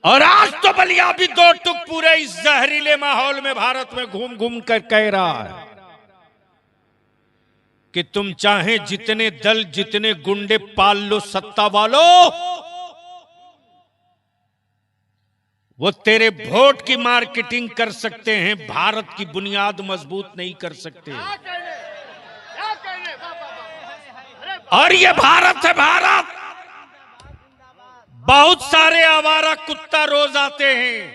और आज तो बलिया भी दो टुक पूरे इस जहरीले माहौल में भारत में घूम घूम कर कह रहा है कि तुम चाहे जितने दल जितने गुंडे पाल लो सत्ता वालों, वो तेरे वोट की मार्केटिंग कर सकते हैं, भारत की बुनियाद मजबूत नहीं कर सकते। और ये भारत है, भारत। बहुत सारे आवारा कुत्ता रोज आते हैं,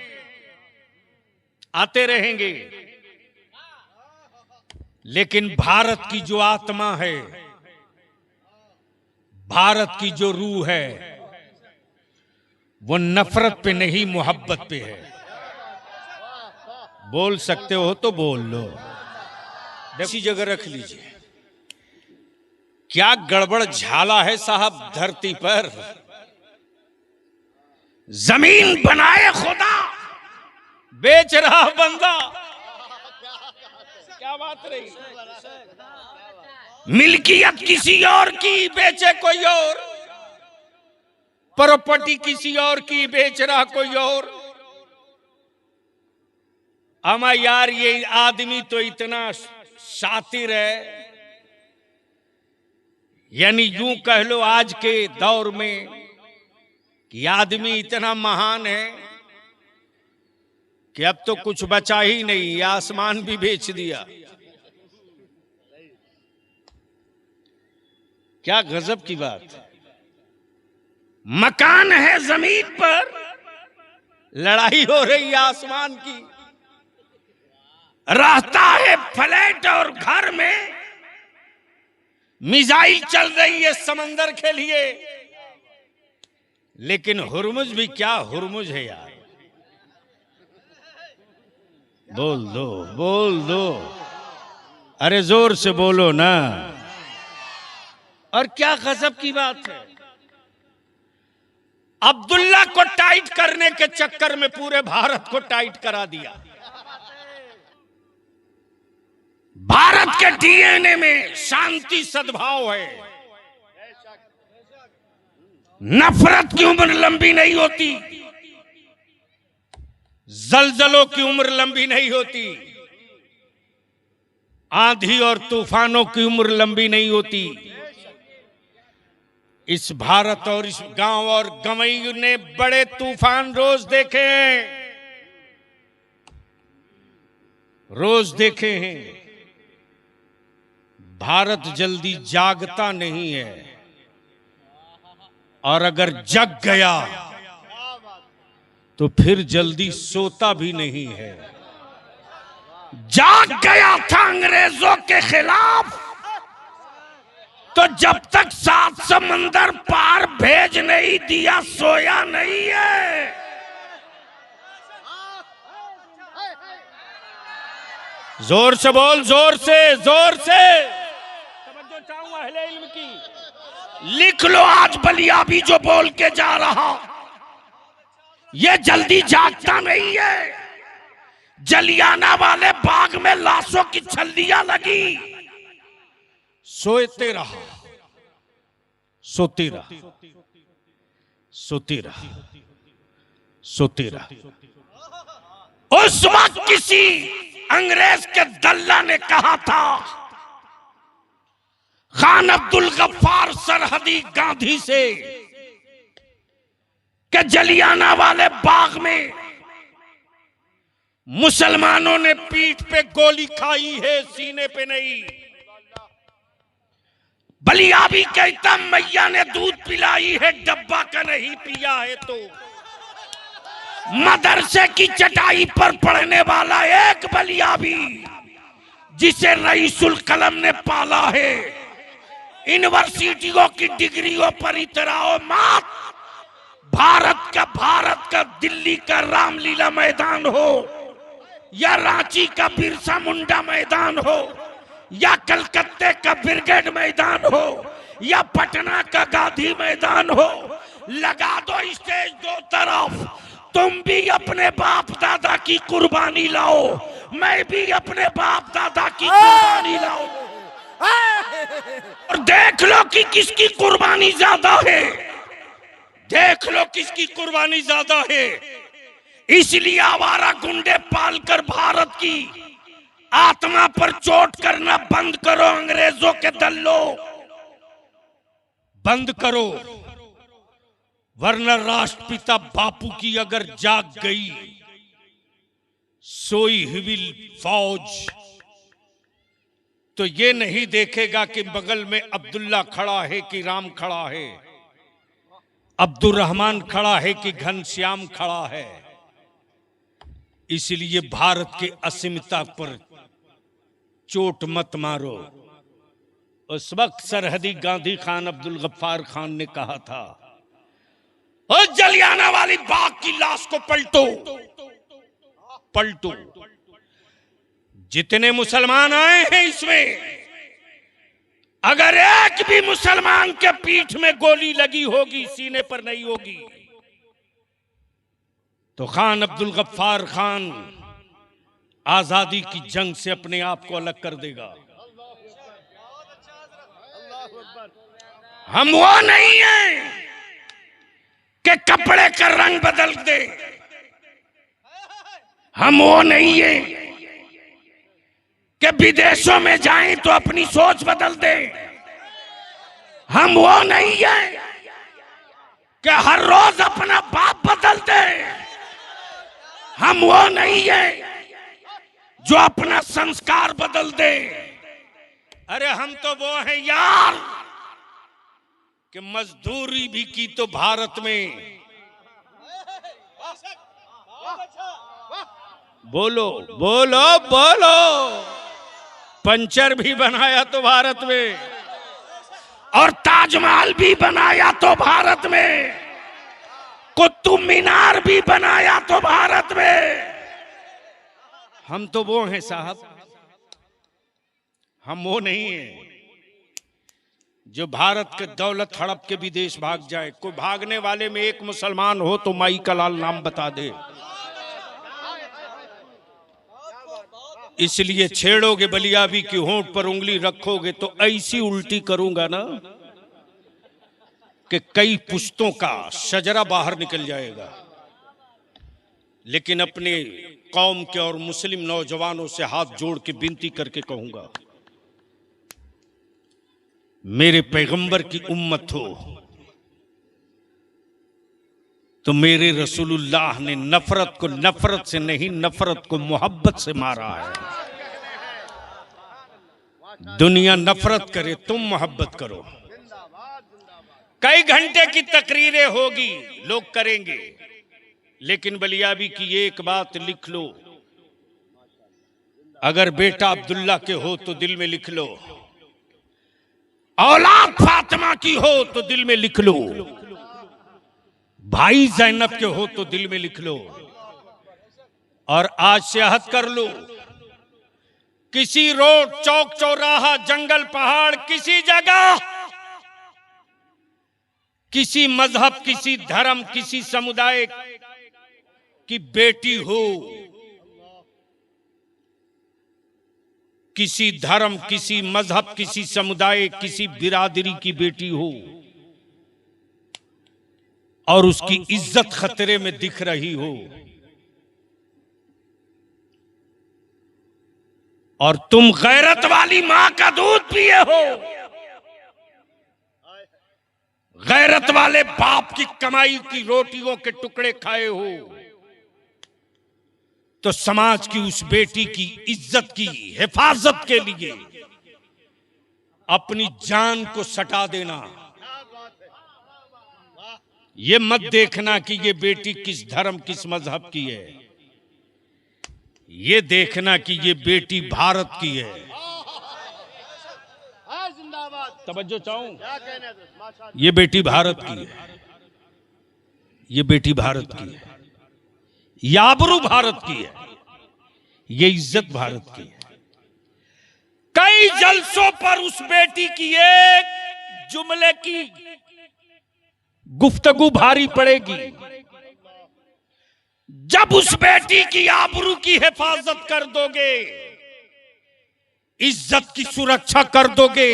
आते रहेंगे, लेकिन भारत की जो आत्मा है, भारत की जो रूह है, वो नफरत पे नहीं मोहब्बत पे है। बोल सकते हो तो बोल लो, इसी जगह रख लीजिए। क्या गड़बड़ झाला है साहब धरती पर। जमीन बनाए खुदा, बेच रहा बंदा। क्या बात रही। मिल्कियत किसी और की, बेचे कोई और। प्रॉपर्टी किसी और की, बेच रहा कोई और। अमा यार, ये आदमी तो इतना शातिर है, यानी यूं कह लो आज के दौर में कि आदमी इतना महान है कि अब तो कुछ बचा ही नहीं, आसमान भी बेच दिया। क्या गजब की बात। मकान है जमीन पर, लड़ाई हो रही है आसमान की। रहता है फ्लैट और घर में, मिसाइल चल रही है समंदर के लिए। लेकिन हुरमुज भी क्या हुरमुज है यार। बोल दो, बोल दो, अरे जोर से बोलो ना। और क्या गजब की बात है, अब्दुल्ला को टाइट करने के चक्कर में पूरे भारत को टाइट करा दिया। भारत के डीएनए में शांति सद्भाव है। नफरत की उम्र लंबी नहीं होती, जलजलों की उम्र लंबी नहीं होती, आंधी और तूफानों की उम्र लंबी नहीं होती। इस भारत और इस गांव और गंवई ने बड़े तूफान रोज देखे हैं, रोज देखे हैं। भारत जल्दी जागता नहीं है, और अगर जग गया तो फिर जल्दी सोता भी नहीं है। जाग गया था अंग्रेजों के खिलाफ, तो जब तक 7 समंदर पार भेज नहीं दिया सोया नहीं है। जोर से बोल, जोर से, जोर से। तवज्जो चाहूंगा अहले इल्म की। लिख लो आज बलिया भी जो बोल के जा रहा, ये जल्दी जागता नहीं है। जलियाना वाले बाग में लाशों की छल्लियां लगी, सोते रहा, सोती रहा, सोती रहा, सोती रहा। उस वक्त किसी अंग्रेज के दल्ला ने कहा था, खान अब्दुल गफ्फार सरहदी गांधी से, कि जलियाना वाले बाग में मुसलमानों ने पीठ पे गोली खाई है, सीने पे नहीं। बलिया भी कहता मैया ने दूध पिलाई है, डब्बा का नहीं पिया है। तो मदरसे की चटाई पर पढ़ने वाला एक बलिया भी, जिसे रईसुल कलम ने पाला है, यूनिवर्सिटियों की डिग्रियों पर इतराओ मत। भारत का दिल्ली का रामलीला मैदान हो, या रांची का बिरसा मुंडा मैदान हो, या कलकत्ते का ब्रिगेड मैदान हो, या पटना का गांधी मैदान हो, लगा दो स्टेज दो तरफ। तुम भी अपने बाप दादा की कुर्बानी लाओ, मैं भी अपने बाप दादा की कुर्बानी लाओ, और देख लो कि किसकी कुर्बानी ज्यादा है। देख लो किसकी कुर्बानी ज्यादा है। इसलिए आवारा गुंडे पालकर भारत की आत्मा पर चोट करना बंद करो। अंग्रेजों के दल्लो बंद करो, वरना राष्ट्रपिता बापू की अगर जाग गई सोई हुई फौज तो ये नहीं देखेगा कि बगल में अब्दुल्ला खड़ा है कि राम खड़ा है, अब्दुर्रहमान खड़ा है कि घनश्याम खड़ा है। इसलिए भारत के अस्मिता पर चोट मत मारो। उस वक्त सरहदी गांधी खान अब्दुल गफ्फार खान ने कहा था, और जलियाना वाली बाग की लाश को पलटो पलटो। जितने मुसलमान आए हैं इसमें, अगर एक भी मुसलमान के पीठ में गोली लगी होगी, सीने पर नहीं होगी, तो खान अब्दुल गफ्फार खान आजादी की जंग से अपने आप को अलग कर देगा। हम वो नहीं हैं कि कपड़े का रंग बदल दे, हम वो नहीं हैं कि विदेशों में जाएं तो अपनी सोच बदल दे, हम वो नहीं हैं कि हर रोज अपना बाप बदल दे, हम वो नहीं हैं जो अपना संस्कार बदल दे। अरे हम तो वो हैं यार कि मजदूरी भी की तो भारत में, बोलो बोलो बोलो, पंचर भी बनाया तो भारत में, और ताजमहल भी बनाया तो भारत में, कुतुब मीनार भी बनाया तो भारत में। हम तो वो हैं साहब, हम वो नहीं हैं जो भारत के दौलत हड़प के विदेश भाग जाए। कोई भागने वाले में एक मुसलमान हो तो माई का लाल नाम बता दे। इसलिए छेड़ोगे बलियाबी की होंठ पर उंगली रखोगे तो ऐसी उल्टी करूंगा ना कि कई पुश्तों का शजरा बाहर निकल जाएगा। लेकिन अपने कौम के और मुस्लिम नौजवानों से हाथ जोड़ के विनती करके कहूंगा, मेरे पैगंबर की उम्मत हो तो मेरे रसूलुल्लाह ने नफरत को नफरत से नहीं, नफरत को मोहब्बत से मारा है। दुनिया नफरत करे, तुम मोहब्बत करो। कई घंटे की तकरीरें होगी, लोग करेंगे, लेकिन बलियाबी की एक बात लिख लो, अगर बेटा अब्दुल्ला के हो तो दिल में लिख लो, औलाद फातिमा की हो तो दिल में लिख लो, भाई ज़ैनब के हो तो दिल में लिख लो, और आज से अहद कर लो, किसी रोड, चौक, चौराहा, जंगल, पहाड़, किसी जगह, किसी मजहब, किसी धर्म, किसी समुदाय की बेटी हो, किसी धर्म, किसी मजहब, किसी समुदाय, किसी बिरादरी की बेटी हो और उसकी इज्जत खतरे में दिख रही हो, और तुम गैरत वाली मां का दूध पिए हो, गैरत वाले बाप की कमाई की रोटियों के टुकड़े खाए हो, तो समाज की उस बेटी की इज्जत की हिफाजत के लिए अपनी जान को सटा देना। ये मत देखना कि ये बेटी किस धर्म, किस मजहब की है, ये देखना कि ये बेटी भारत की है। तवज्जो चाहूं, ये बेटी भारत की है, ये बेटी भारत की है, ये आबरू भारत की है, ये इज्जत भारत की है। कई जलसों पर उस बेटी की एक जुमले की गुफ्तगू भारी पड़ेगी। जब उस बेटी की आबरू की हिफाजत कर दोगे, इज्जत की सुरक्षा कर दोगे,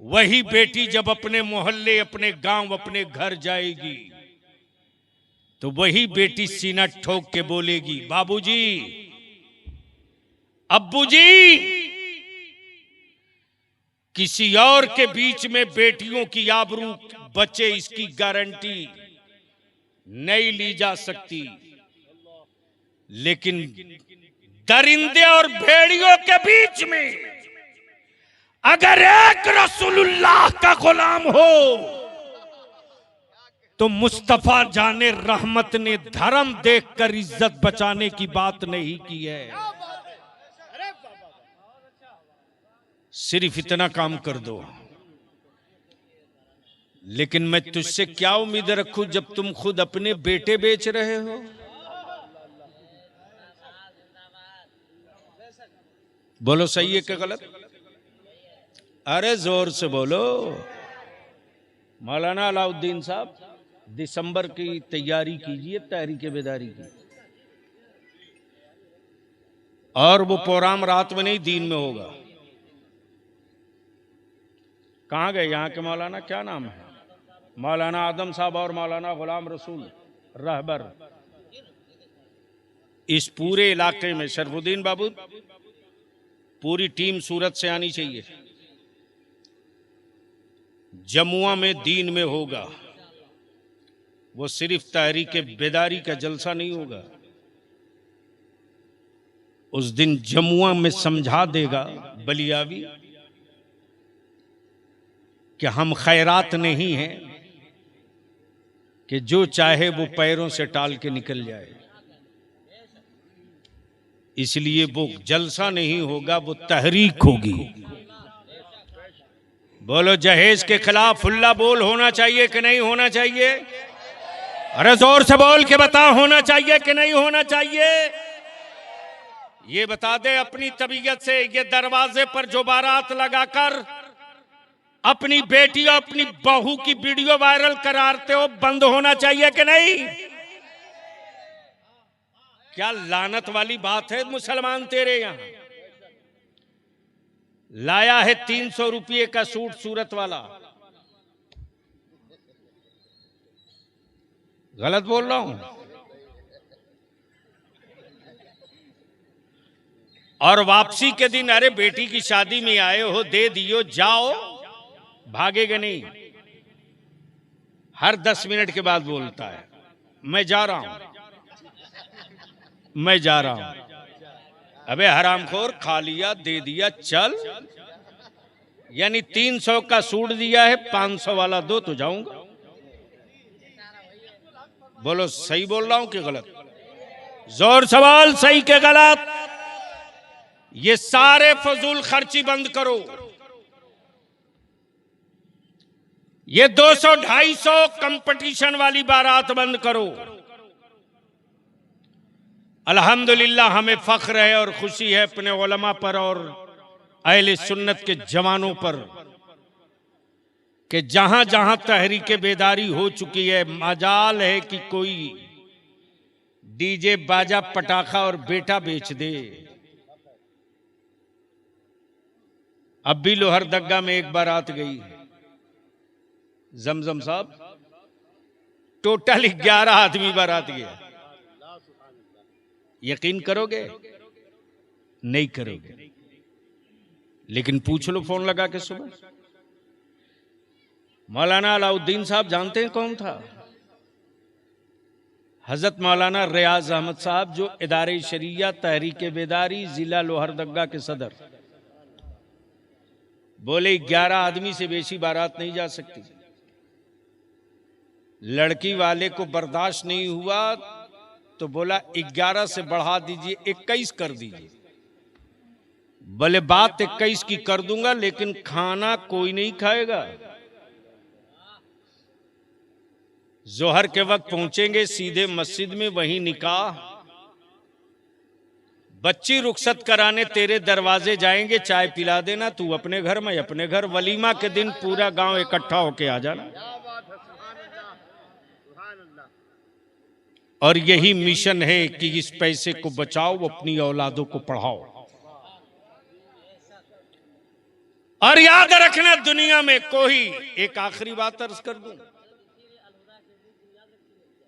वही बेटी जब अपने मोहल्ले, अपने गांव, अपने घर जाएगी तो वही बेटी सीना ठोक के बोलेगी, बाबूजी, अब्बूजी, किसी और के बीच में बेटियों की आबरू बचे इसकी गारंटी नहीं ली जा सकती, लेकिन दरिंदे और भेड़ियों के बीच में अगर एक रसूलुल्लाह का गुलाम हो तो मुस्तफा जाने रहमत ने धर्म देखकर इज्जत बचाने की बात नहीं की है। सिर्फ इतना काम कर दो। लेकिन मैं तुझसे क्या उम्मीद रखूं जब तुम खुद अपने बेटे बेच रहे हो? बोलो सही है क्या गलत? अरे जोर से बोलो। मौलाना अलाउद्दीन साहब, दिसंबर की तैयारी कीजिए तहरीक बेदारी की, और वो प्रोग्राम रात में नहीं दिन में होगा। कहाँ गए यहाँ के मौलाना, क्या नाम है? मौलाना आदम साहब और मौलाना गुलाम रसूल रहबर। इस पूरे इलाके में शरफुद्दीन बाबू, पूरी टीम सूरत से आनी चाहिए। जमुआ में दीन में होगा, वो सिर्फ तहरीक बेदारी का जलसा नहीं होगा। उस दिन जमुआ में समझा देगा बलियावी कि हम खैरात नहीं हैं कि जो चाहे वो पैरों से टाल के निकल जाए। इसलिए वो जलसा नहीं होगा, वो तहरीक होगी। बोलो जहेज के खिलाफ फुल्ला बोल होना चाहिए कि नहीं होना चाहिए? अरे जोर से बोल के बता, होना चाहिए कि नहीं होना चाहिए? ये बता दे अपनी तबीयत से, ये दरवाजे पर जो बारात लगाकर अपनी बेटी और अपनी बहू की वीडियो वायरल कराते हो, बंद होना चाहिए कि नहीं? क्या लानत वाली बात है मुसलमान तेरे यहां। लाया है 300 रुपये का सूट सूरत वाला। गलत बोल रहा हूं? और वापसी के दिन, अरे बेटी की शादी में आए हो, दे दियो, जाओ, भागेगा नहीं। हर 10 मिनट के बाद बोलता है, मैं जा रहा हूं, मैं जा रहा हूं। अबे हरामखोर, खा लिया, दे दिया, चल। यानी 300 का सूट दिया है, 500 वाला दो तो जाऊंगा। बोलो सही बोल रहा हूं कि गलत? जोर सवाल, सही के गलत? ये सारे फजूल खर्ची बंद करो। ये 200-250 कंपटीशन वाली बारात बंद करो। अल्हम्दुलिल्लाह हमें फख्र है और खुशी है अपने उलमा पर और अहले सुन्नत के जवानों पर कि जहां जहां तहरीक बेदारी हो चुकी है, मजाल है कि कोई डीजे बाजा पटाखा और बेटा बेच दे। अब भी लोहरदगा में एक बारात गई, जमजम साहब, टोटल 11 आदमी बारात गया। यकीन करोगे? नहीं करोगे, लेकिन पूछ लो फोन लगा के सुबह। मौलाना अलाउद्दीन साहब जानते हैं कौन था? हजरत मौलाना रियाज अहमद साहब, जो इदारे शरिया तहरीक बेदारी जिला लोहरदगा के सदर। बोले 11 आदमी से बेशी बारात नहीं जा सकती। लड़की वाले को बर्दाश्त नहीं हुआ तो बोला 11 से बढ़ा दीजिए, 21 कर दीजिए। बोले बात 21 की कर दूंगा, लेकिन खाना कोई नहीं खाएगा। जोहर के वक्त पहुंचेंगे सीधे मस्जिद में, वहीं निकाह। बच्ची रुखसत कराने तेरे दरवाजे जाएंगे, चाय पिला देना, तू अपने घर, मैं अपने घर। वलीमा के दिन पूरा गांव इकट्ठा होके आ जाना। और यही मिशन है कि इस पैसे को बचाओ, अपनी औलादों को पढ़ाओ। और याद रखना, दुनिया में कोई, एक आखिरी बात अर्ज कर दूं,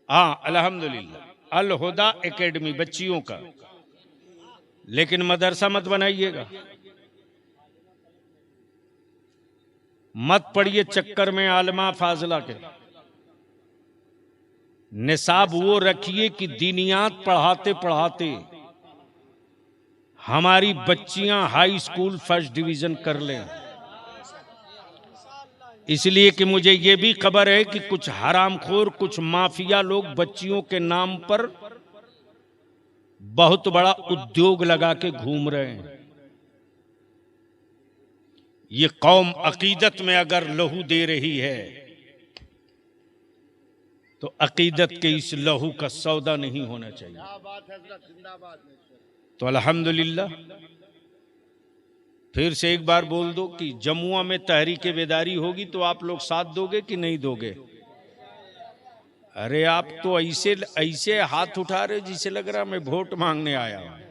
हाँ अल्हम्दुलिल्लाह अल हुदा एकेडमी बच्चियों का, लेकिन मदरसा मत बनाइएगा, मत पढ़िए चक्कर में आलमा फाजला के। निसाब वो रखिए कि दीनियात पढ़ाते पढ़ाते हमारी बच्चियां हाई स्कूल फर्स्ट डिवीजन कर लें। इसलिए कि मुझे ये भी खबर है कि कुछ हरामखोर, कुछ माफिया लोग बच्चियों के नाम पर बहुत बड़ा उद्योग लगा के घूम रहे हैं। ये कौम अकीदत में अगर लहू दे रही है तो अकीदत के इस लहू का सौदा नहीं होना चाहिए। तो अल्हम्दुलिल्लाह, फिर से एक बार बोल दो कि जमुआ में तहरीक बेदारी होगी तो आप लोग साथ दोगे कि नहीं दोगे? अरे आप तो ऐसे ऐसे हाथ उठा रहे जिसे लग रहा मैं वोट मांगने आया हूं।